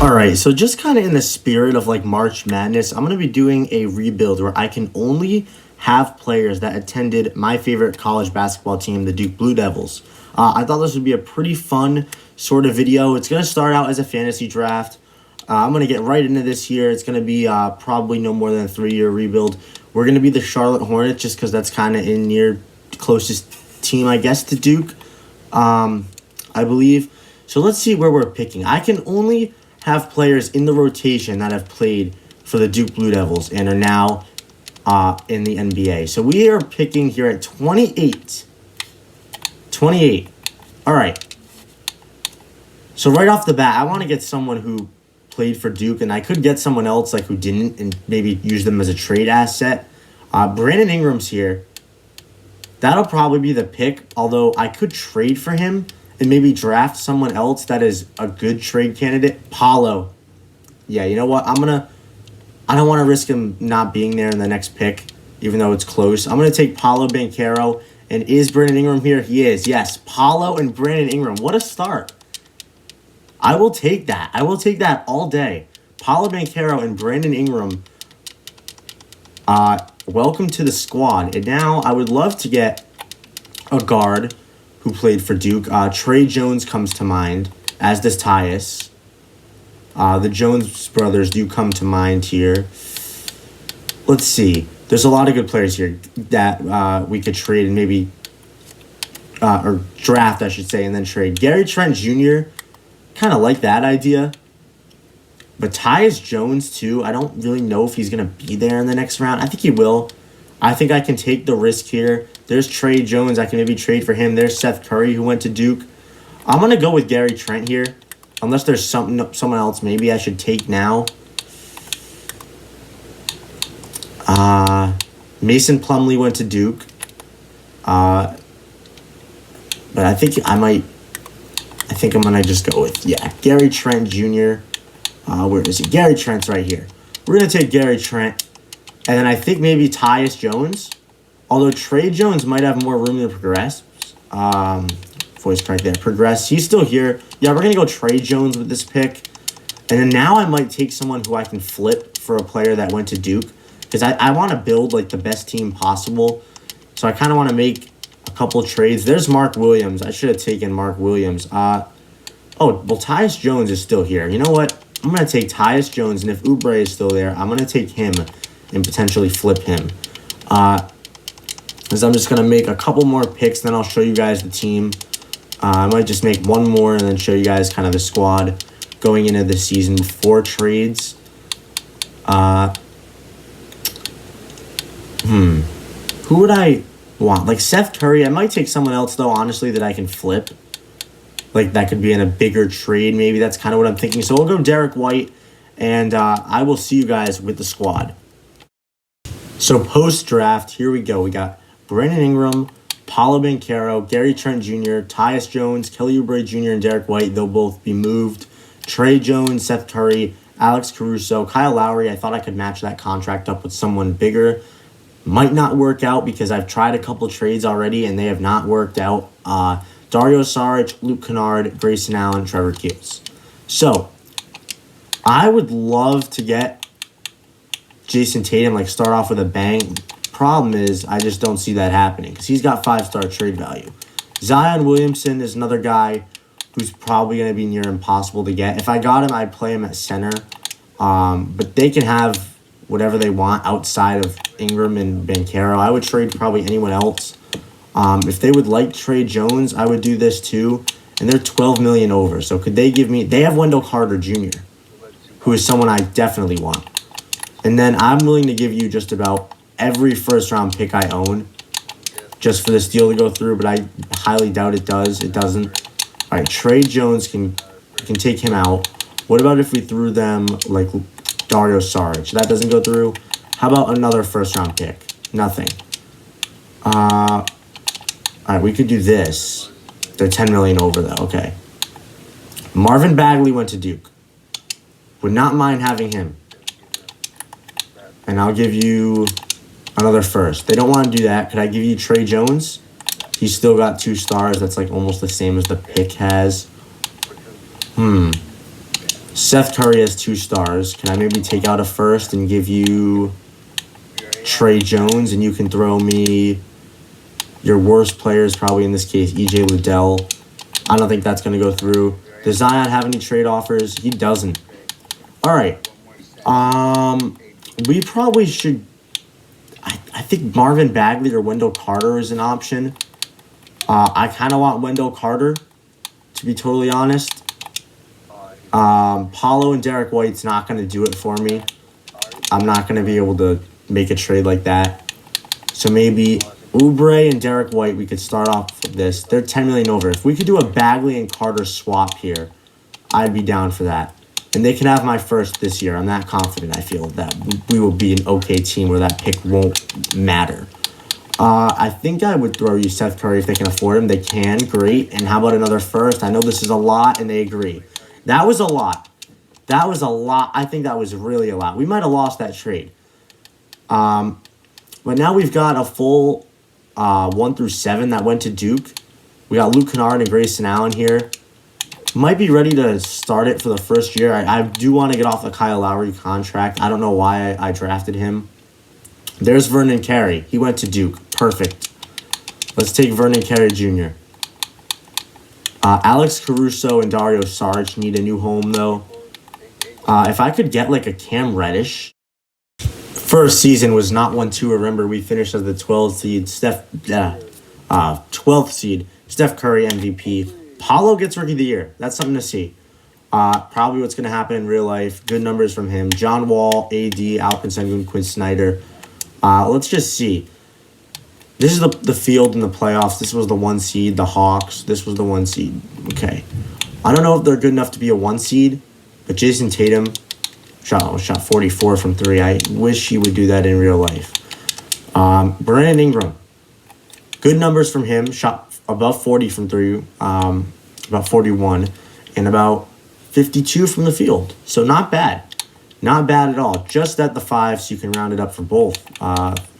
All right, so just kind of in the spirit of like March Madness, I'm going to be doing a rebuild where I can only have players that attended my favorite college basketball team, the Duke Blue Devils. I thought this would be a pretty fun sort of video. It's going to start out as a fantasy draft. I'm going to get right into this here. It's going to be probably no more than a 3-year rebuild. We're going to be the Charlotte Hornets just because that's kind of in near closest team, I guess, to Duke, I believe. So let's see where we're picking. I can only have players in the rotation that have played for the Duke Blue Devils and are now in the NBA. So we are picking here at 28. 28. All right. So right off the bat, I want to get someone who played for Duke, and I could get someone else like who didn't and maybe use them as a trade asset. Brandon Ingram's here. That'll probably be the pick, although I could trade for him and maybe draft someone else that is a good trade candidate. Paolo. Yeah, you know what? I don't want to risk him not being there in the next pick, even though it's close. I'm going to take Paolo Banchero. And is Brandon Ingram here? He is. Yes, Paolo and Brandon Ingram. What a start. I will take that. I will take that all day. Paolo Banchero and Brandon Ingram. Welcome to the squad. And now I would love to get a guard who played for Duke. Trey Jones comes to mind, as does Tyus. The Jones brothers do come to mind here. Let's see. There's a lot of good players here that we could trade and maybe, or draft, I should say, and then trade. Gary Trent Jr., kind of like that idea. But Tyus Jones, too, I don't really know if he's going to be there in the next round. I think he will. I think I can take the risk here. There's Trey Jones. I can maybe trade for him. There's Seth Curry, who went to Duke. I'm going to go with Gary Trent here. Unless there's someone else maybe I should take now. Mason Plumlee went to Duke. But I think I'm going to just go with, Gary Trent Jr. Where is he? Gary Trent's right here. We're going to take Gary Trent. And then I think maybe Tyus Jones. Although Trey Jones might have more room to progress. Voice crack there. Progress. He's still here. Yeah, we're going to go Trey Jones with this pick. And then now I might take someone who I can flip for a player that went to Duke. Because I want to build like the best team possible. So I kind of want to make a couple trades. There's Mark Williams. I should have taken Mark Williams. Tyus Jones is still here. You know what? I'm going to take Tyus Jones. And if Oubre is still there, I'm going to take him and potentially flip him. Because I'm just going to make a couple more picks. Then I'll show you guys the team. I might just make one more and then show you guys kind of the squad going into the season before trades. Who would I want? Like Seth Curry. I might take someone else, though, honestly, that I can flip. Like, that could be in a bigger trade. Maybe that's kind of what I'm thinking. So we'll go Derek White, and I will see you guys with the squad. So post-draft, here we go. We got Brandon Ingram, Paolo Banchero, Gary Trent Jr., Tyus Jones, Kelly Oubre Jr., and Derek White. They'll both be moved. Trey Jones, Seth Curry, Alex Caruso, Kyle Lowry. I thought I could match that contract up with someone bigger. Might not work out because I've tried a couple trades already, and they have not worked out. Dario Saric, Luke Kennard, Grayson Allen, Trevor Keels. So, I would love to get Jason Tatum, like, start off with a bang. Problem is, I just don't see that happening because he's got 5-star trade value. Zion Williamson is another guy who's probably going to be near impossible to get. If I got him, I'd play him at center. But they can have whatever they want outside of Ingram and Banchero. I would trade probably anyone else. If they would like Trey Jones, I would do this too. And they're $12 million over. So could they give me... They have Wendell Carter Jr., who is someone I definitely want. And then I'm willing to give you just about every first-round pick I own just for this deal to go through, but I highly doubt it does. It doesn't. All right, Trey Jones can take him out. What about if we threw them like Dario Saric? That doesn't go through. How about another first-round pick? Nothing. All right, we could do this. They're $10 million over, though. Okay. Marvin Bagley went to Duke. Would not mind having him. And I'll give you another first. They don't want to do that. Could I give you Trey Jones? He's still got 2 stars. That's like almost the same as the pick has. Seth Curry has 2 stars. Can I maybe take out a first and give you Trey Jones, and you can throw me your worst players, probably in this case, EJ Liddell. I don't think that's going to go through. Does Zion have any trade offers? He doesn't. All right. We probably should... I think Marvin Bagley or Wendell Carter is an option. I kind of want Wendell Carter, to be totally honest. Paulo and Derek White's not going to do it for me. I'm not going to be able to make a trade like that. So maybe Oubre and Derek White, we could start off with this. They're 10 million over. If we could do a Bagley and Carter swap here, I'd be down for that. And they can have my first this year. I'm that confident, I feel, that we will be an okay team where that pick won't matter. I think I would throw you Seth Curry if they can afford him. They can, great. And how about another first? I know this is a lot, and they agree. That was a lot. That was a lot. I think that was really a lot. We might have lost that trade. But now we've got a full 1 through 7 that went to Duke. We got Luke Kennard and Grayson Allen here. Might be ready to start it for the first year. I do want to get off the Kyle Lowry contract. I don't know why I drafted him. There's Vernon Carey. He went to Duke. Perfect. Let's take Vernon Carey Jr. Alex Caruso and Dario Saric need a new home, though. If I could get like a Cam Reddish. First season was not 1-2. Remember, we finished as the 12th seed. 12th seed. Steph Curry MVP. Paulo gets Rookie of the Year. That's something to see. Probably what's going to happen in real life. Good numbers from him. John Wall, AD, Alpin Sengun, Quinn Snyder. Let's just see. This is the field in the playoffs. This was the 1 seed. The Hawks. This was the 1 seed. Okay. I don't know if they're good enough to be a 1 seed, but Jason Tatum shot 44 from 3. I wish he would do that in real life. Brandon Ingram. Good numbers from him. Shot above 40 from 3, about 41, and about 52 from the field. So not bad. Not bad at all. Just at the 5, so you can round it up for both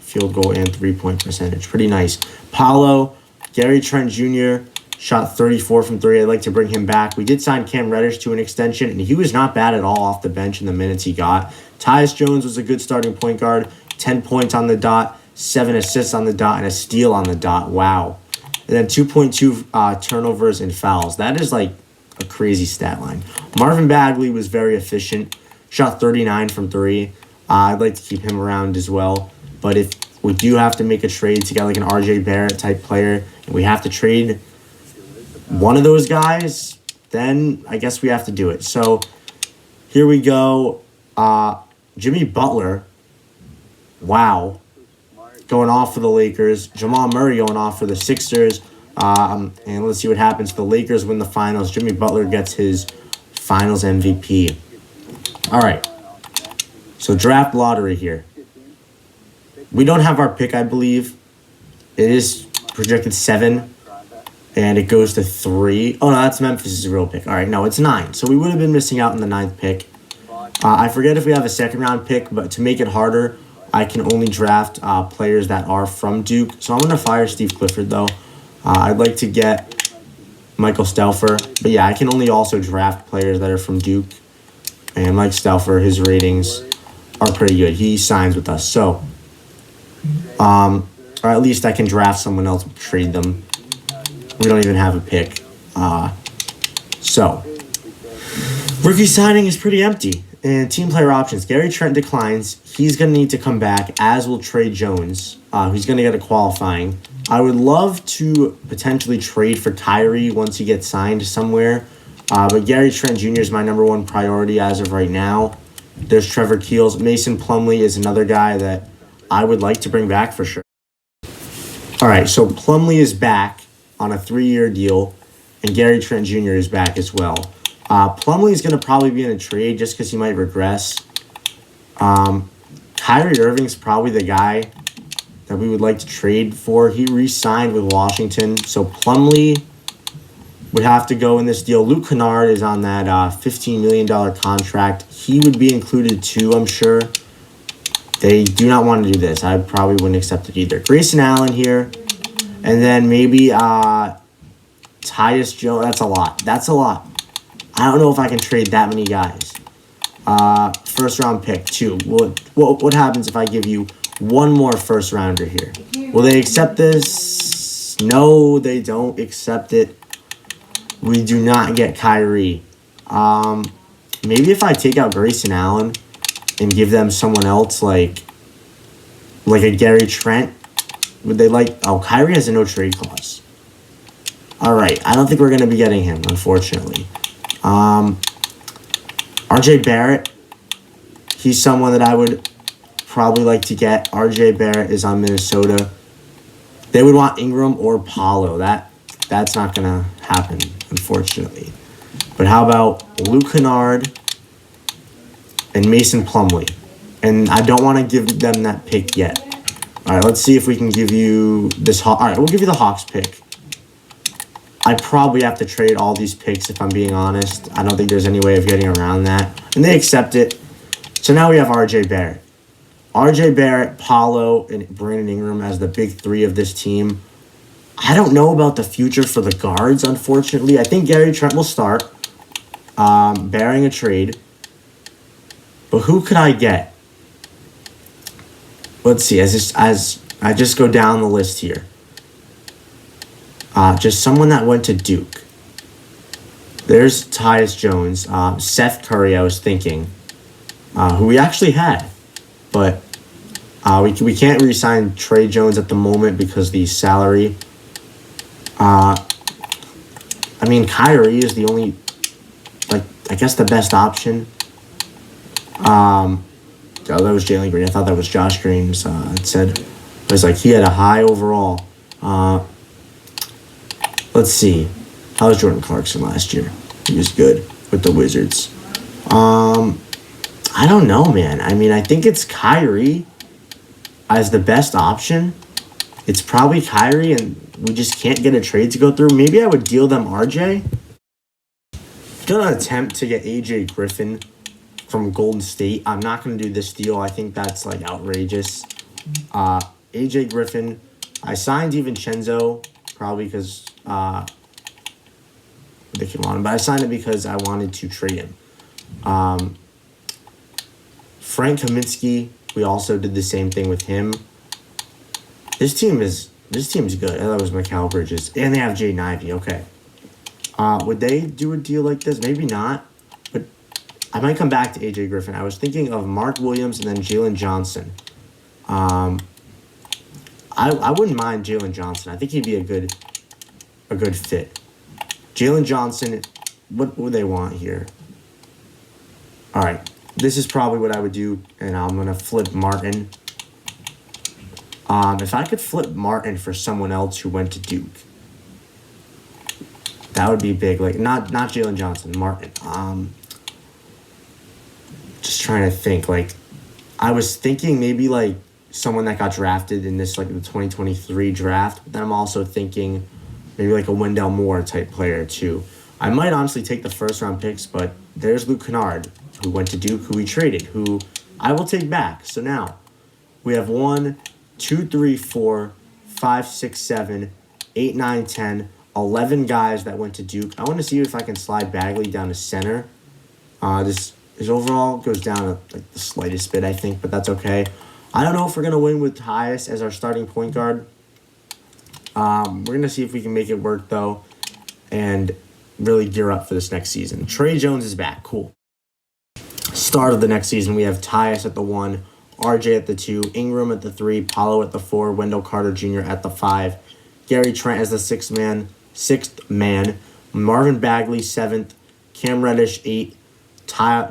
field goal and 3-point percentage. Pretty nice. Paulo, Gary Trent Jr. shot 34 from 3. I'd like to bring him back. We did sign Cam Reddish to an extension, and he was not bad at all off the bench in the minutes he got. Tyus Jones was a good starting point guard. 10 points on the dot, 7 assists on the dot, and a steal on the dot. Wow. And then 2.2 turnovers and fouls. That is like a crazy stat line. Marvin Bagley was very efficient. Shot 39 from 3. I'd like to keep him around as well. But if we do have to make a trade to get like an RJ Barrett type player, and we have to trade one of those guys, then I guess we have to do it. So here we go. Jimmy Butler. Wow. Going off for the Lakers. Jamal Murray going off for the Sixers. And let's see what happens. The Lakers win the finals. Jimmy Butler gets his finals MVP. All right. So draft lottery here. We don't have our pick, I believe. It is projected 7. And it goes to 3. Oh, no, that's Memphis' real pick. All right, no, it's 9. So we would have been missing out on the 9th pick. I forget if we have a second-round pick, but to make it harder, I can only draft players that are from Duke. So I'm going to fire Steve Clifford, though. I'd like to get Michael Stelfer. But, yeah, I can only also draft players that are from Duke. And Mike Stelfer, his ratings are pretty good. He signs with us. So, or at least I can draft someone else and trade them. We don't even have a pick. So, rookie signing is pretty empty. And team player options. Gary Trent declines. He's going to need to come back, as will Trey Jones. He's going to get a qualifying. I would love to potentially trade for Kyrie once he gets signed somewhere. But Gary Trent Jr. is my number 1 priority as of right now. There's Trevor Keels. Mason Plumlee is another guy that I would like to bring back for sure. All right, so Plumlee is back on a 3-year deal, and Gary Trent Jr. is back as well. Plumlee is going to probably be in a trade just because he might regress. Kyrie Irving's probably the guy that we would like to trade for. He re-signed with Washington, so Plumlee would have to go in this deal. Luke Kennard is on that $15 million contract. He would be included too, I'm sure. They do not want to do this. I probably wouldn't accept it either. Grayson Allen here. And then maybe Tyus Jones. That's a lot. I don't know if I can trade that many guys. First round pick, 2. What happens if I give you one more first rounder here? Will they accept this? No, they don't accept it. We do not get Kyrie. Maybe if I take out Grayson Allen and give them someone else like a Gary Trent, would they like? Oh, Kyrie has a no trade clause. All right, I don't think we're going to be getting him, unfortunately. RJ Barrett, he's someone that I would probably like to get. RJ Barrett is on Minnesota. They would want Ingram or Paolo. That's not going to happen, unfortunately. But how about Luke Kennard and Mason Plumlee? And I don't want to give them that pick yet. All right, let's see if we can give you this. All right, we'll give you the Hawks pick. I probably have to trade all these picks if I'm being honest. I don't think there's any way of getting around that. And they accept it. So now we have RJ Barrett. RJ Barrett, Paolo, and Brandon Ingram as the big 3 of this team. I don't know about the future for the guards, unfortunately. I think Gary Trent will start, bearing a trade. But who could I get? Let's see, as I just go down the list here. Just someone that went to Duke. There's Tyus Jones. Seth Curry, I was thinking, who we actually had. But we can't re-sign Trey Jones at the moment because the salary. I mean, Kyrie is the only, I guess the best option. Oh, that was Jalen Green. I thought that was Josh Green's. It was like he had a high overall. Let's see. How was Jordan Clarkson last year? He was good with the Wizards. I don't know, man. I mean, I think it's Kyrie as the best option. It's probably Kyrie, and we just can't get a trade to go through. Maybe I would deal them RJ. Gonna attempt to get AJ Griffin from Golden State. I'm not gonna do this deal. I think that's like outrageous. AJ Griffin. I signed DiVincenzo probably because they can want him, but I signed it because I wanted to trade him. Frank Kaminsky, we also did the same thing with him. This team's good. I thought it was Mikal Bridges, and they have Jaden Ivey. Okay. Would they do a deal like this? Maybe not, but I might come back to AJ Griffin. I was thinking of Mark Williams and then Jalen Johnson. I wouldn't mind Jalen Johnson. I think he'd be a good fit. Jalen Johnson, what would they want here? All right. This is probably what I would do, and I'm going to flip Martin. If I could flip Martin for someone else who went to Duke, that would be big. Like, not Jalen Johnson, Martin. Just trying to think. Like, I was thinking maybe, like, someone that got drafted in this, like, the 2023 draft. But then I'm also thinking maybe, like, a Wendell Moore type player, too. I might honestly take the first-round picks, but there's Luke Kennard, who went to Duke, who we traded, who I will take back. So now we have 1, 2, 3, 4, 5, 6, 7, 8, 9, 10, 11 guys that went to Duke. I want to see if I can slide Bagley down to center. His overall goes down like the slightest bit, I think, but that's okay. I don't know if we're going to win with Tyus as our starting point guard. We're going to see if we can make it work, though, and really gear up for this next season. Trey Jones is back. Cool. Start of the next season, we have Tyus at the 1, RJ at the 2, Ingram at the 3, Paolo at the 4, Wendell Carter Jr. at the 5, Gary Trent as the sixth man, Marvin Bagley 7th, Cam Reddish 8th,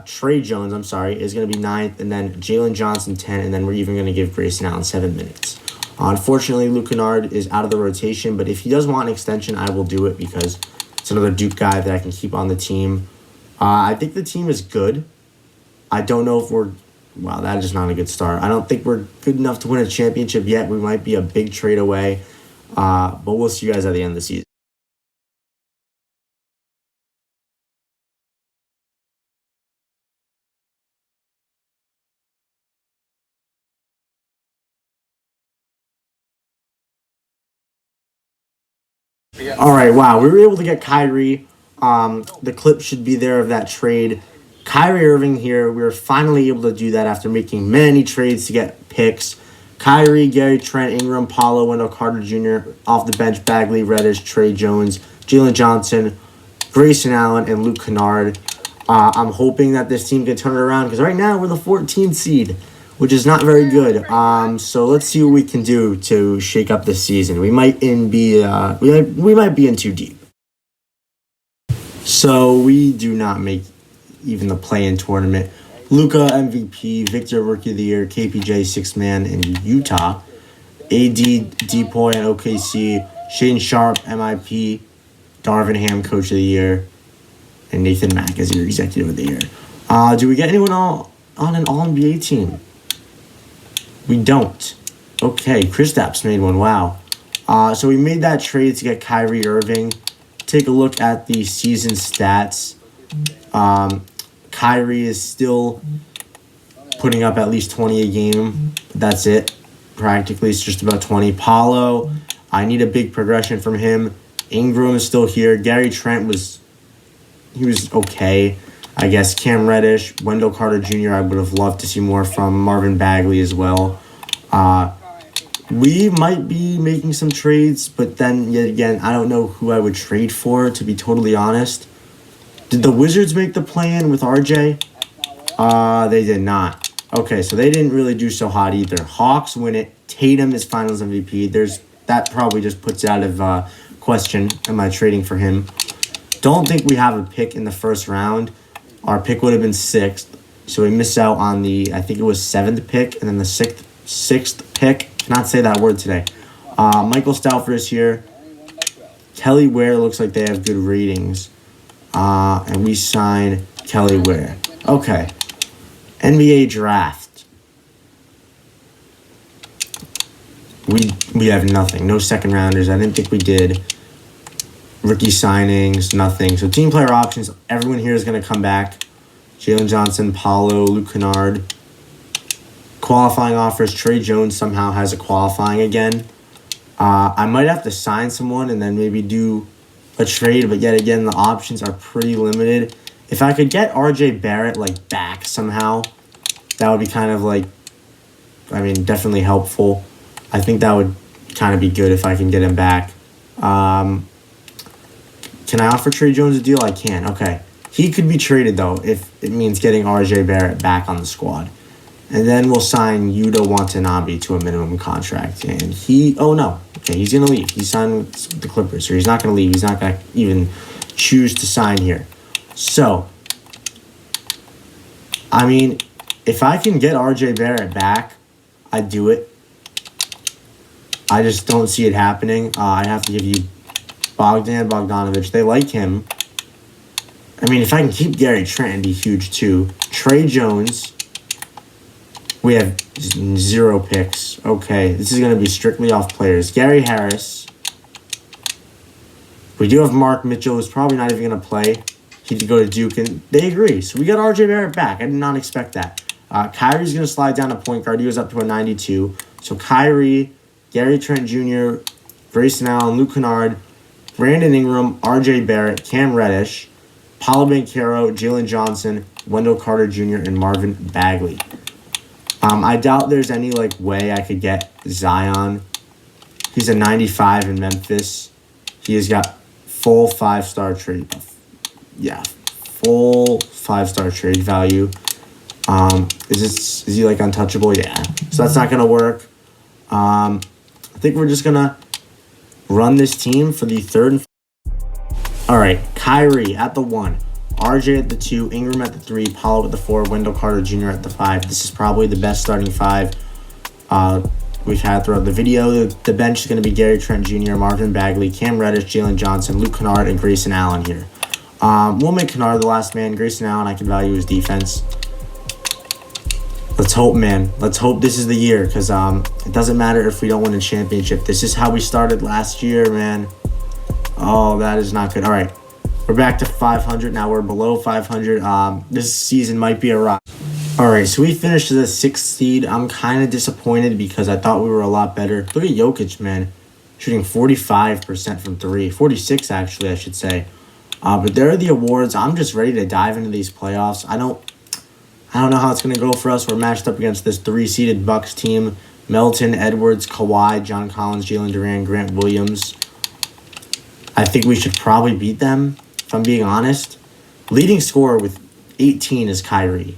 Trey Jones, is going to be 9th, and then Jalen Johnson 10, and then we're even going to give Grayson Allen 7 minutes. Unfortunately, Luke Kennard is out of the rotation, but if he does want an extension, I will do it because it's another Duke guy that I can keep on the team. I think the team is good. I don't know if we're... Wow, that is not a good start. I don't think we're good enough to win a championship yet. We might be a big trade away. But we'll see you guys at the end of the season. All right, wow. We were able to get Kyrie. The clip should be there of that trade. Kyrie Irving here, we were finally able to do that after making many trades to get picks. Kyrie, Gary Trent, Ingram, Paolo, Wendell Carter Jr. off the bench, Bagley, Reddish, Trey Jones, Jalen Johnson, Grayson Allen, and Luke Kennard. I'm hoping that this team can turn it around because right now we're the 14th seed, which is not very good. So let's see what we can do to shake up this season. We might be in too deep. So we do not make even the play-in tournament. Luka MVP, Victor Rookie of the Year, KPJ Sixth Man in Utah, AD Depoy and OKC, Shaden Sharp MIP, Darvin Ham Coach of the Year, and Nathan Mack as your Executive of the Year. Do we get anyone on an All-NBA team? We don't. Okay, Kristaps made one. Wow. So we made that trade to get Kyrie Irving. Take a look at the season stats. Kyrie is still putting up at least 20 a game. That's it. Practically, it's just about 20. Paolo, I need a big progression from him. Ingram is still here. Gary Trent was okay, I guess. Cam Reddish, Wendell Carter Jr., I would have loved to see more from. Marvin Bagley as well. We might be making some trades, but then, yet again, I don't know who I would trade for, to be totally honest. Did the Wizards make the play-in with RJ? They did not. Okay, so they didn't really do so hot either. Hawks win it. Tatum is Finals MVP. That probably just puts it out of question. Am I trading for him? Don't think we have a pick in the first round. Our pick would have been 6th. So we miss out on the, I think it was 7th pick, and then the 6th pick. Cannot say that word today. Michael Stauffer is here. Kelly Ware looks like they have good ratings. And we sign Kelly Ware. Okay. NBA draft. We have nothing. No second rounders. I didn't think we did. Rookie signings, nothing. So team player options, everyone here is going to come back. Jalen Johnson, Paolo, Luke Kennard. Qualifying offers, Trey Jones somehow has a qualifying again. I might have to sign someone and then maybe do a trade, but yet again, the options are pretty limited. If I could get RJ Barrett back somehow, that would be kind of definitely helpful. I think that would kind of be good if I can get him back. Can I offer Trey Jones a deal? I can. Okay. He could be traded, though, if it means getting RJ Barrett back on the squad. And then we'll sign Yuta Watanabe to a minimum contract. And he's going to leave. He signed with the Clippers, so he's not going to leave. He's not going to even choose to sign here. So, if I can get RJ Barrett back, I'd do it. I just don't see it happening. I'd have to give you Bogdanovich. They like him. If I can keep Gary Trent, it'd be huge too. Trey Jones. We have 0 picks. Okay, this is going to be strictly off players. Gary Harris. We do have Mark Mitchell, who's probably not even going to play. He could go to Duke, and they agree. So we got RJ Barrett back. I did not expect that. Kyrie's going to slide down to point guard. He was up to a 92. So Kyrie, Gary Trent Jr., Grayson Allen, Luke Kennard, Brandon Ingram, RJ Barrett, Cam Reddish, Paolo Banchero, Jalen Johnson, Wendell Carter Jr., and Marvin Bagley. I doubt there's any way I could get Zion. He's a 95 in Memphis. He has got full 5-star trade. Yeah, full 5-star trade value. Is he untouchable? Yeah. So that's not gonna work. I think we're just gonna run this team for the third. All right, Kyrie at the 1. RJ at the 2, Ingram at the 3, Paolo at the 4, Wendell Carter Jr. at the 5. This is probably the best starting 5 we've had throughout the video. The bench is going to be Gary Trent Jr., Marvin Bagley, Cam Reddish, Jalen Johnson, Luke Kennard, and Grayson Allen here. We'll make Kennard the last man. Grayson Allen, I can value his defense. Let's hope, man. Let's hope this is the year because it doesn't matter if we don't win a championship. This is how we started last year, man. Oh, that is not good. All right. We're back to 500. Now we're below 500. This season might be a rock. All right, so we finished the 6th seed. I'm kind of disappointed because I thought we were a lot better. Look at Jokic, man. Shooting 45% from 3. 46, actually, I should say. But there are the awards. I'm just ready to dive into these playoffs. I don't know how it's going to go for us. We're matched up against this 3-seeded Bucks team. Melton, Edwards, Kawhi, John Collins, Jalen Duran, Grant Williams. I think we should probably beat them, if I'm being honest. Leading scorer with 18 is Kyrie.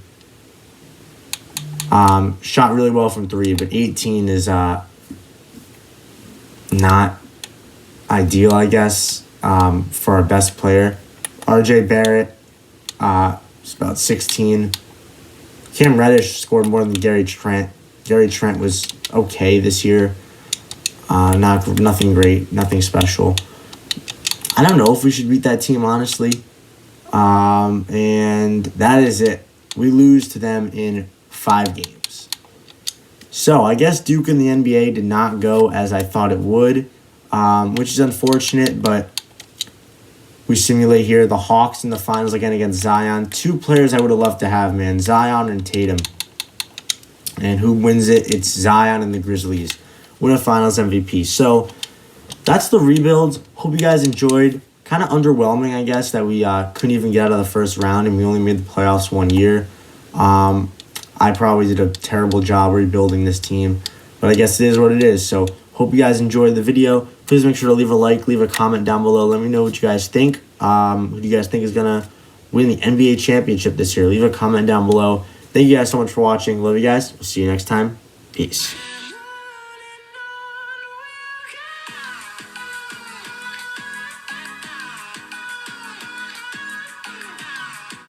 Shot really well from 3, but 18 is not ideal, I guess, for our best player. RJ Barrett is about 16. Cam Reddish scored more than Gary Trent. Gary Trent was okay this year. Nothing great, nothing special. I don't know if we should beat that team, honestly. And that is it. We lose to them in 5 games. So I guess Duke in the NBA did not go as I thought it would, which is unfortunate, but we simulate here the Hawks in the finals again against Zion. 2 players I would have loved to have, man. Zion and Tatum. And who wins it? It's Zion and the Grizzlies. Win a finals MVP. So that's the rebuild. Hope you guys enjoyed. Kind of underwhelming, I guess, that we couldn't even get out of the first round and we only made the playoffs 1 year. I probably did a terrible job rebuilding this team, but I guess it is what it is. So hope you guys enjoyed the video. Please make sure to leave a like, leave a comment down below. Let me know what you guys think. Who do you guys think is going to win the NBA championship this year? Leave a comment down below. Thank you guys so much for watching. Love you guys. We'll see you next time. Peace.